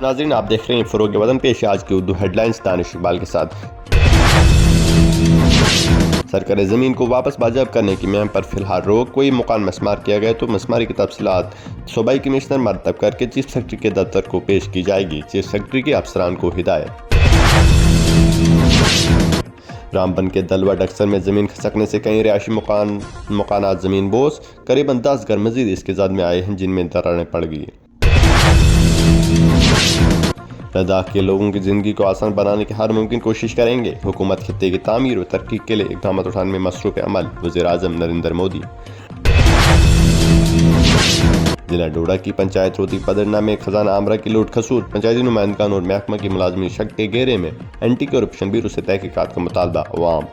नाज़रीन, आप देख रहे हैं फ़रोग़ वतन। पेश आज की उर्दू हेडलाइंस दानिश इकबाल के साथ। सरकारी ज़मीन को वापस बाजियाब करने की मुहिम पर फिलहाल रोक। कोई मकान मस्मार किया गया तो मस्मारी की तफसीलात सूबाई कमिश्नर मरतब करके चीफ सेक्रेटरी के दफ्तर को पेश की जाएगी। चीफ सेक्रेटरी के अफसरान को हिदायत। रामबन के दलवा डक्सर में ज़मीन खसकने से कई रिहायशी मकानात ज़मीन बोस। करीबन 10 घर मजीद इसके जद में आए हैं जिनमें दरारें पड़ गई। लद्दाख के लोगों की ज़िंदगी को आसान बनाने की हर मुमकिन कोशिश करेंगे। हुकूमत खित्ते की तामीर और तरक्की के लिए इक़दाम उठाने में मसरूफ़ अमल। वज़ीर-ए-आज़म नरेंद्र मोदी। जिला डोडा की पंचायत रोती पदरना में खजाना आमरा की लूट खसूट। पंचायती नुमाइंदगान और महकमा की मुलाजमी शक के घेरे में। एंटी करप्शन ब्यूरो से तहकीकात का मुतालबा अवाम।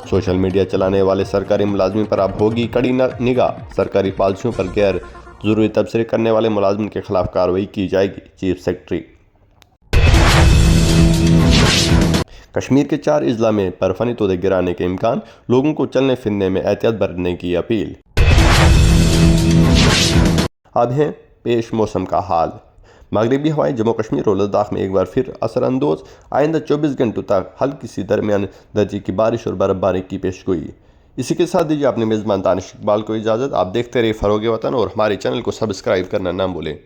सोशल मीडिया चलाने वाले सरकारी मुलाजमिन पर अब होगी कड़ी निगाह। सरकारी पॉलिसियों पर गैर ज़रूरी तबसरे करने वाले मुलाजमिन के खिलाफ कार्रवाई की जाएगी। Chief secretary. कश्मीर के 4 अजला में बर्फानी तोदे गिराने के इम्कान। लोगों को चलने फिरने में एहतियात बरतने की अपील। अब है पेश मौसम का हाल। मगरबी हवाएं जम्मू कश्मीर और लद्दाख में एक बार फिर असरअंदोज। आइंदा 24 घंटों तक हल्की सी दरमियान दर्जे की बारिश और बर्फबारी की पेशगोई। इसी के साथ दीजिए अपने मेज़बान दानिश इकबाल को इजाज़त। आप देखते रहिए फ़रोग़ वतन और हमारे चैनल को सब्सक्राइब करना ना भूलें।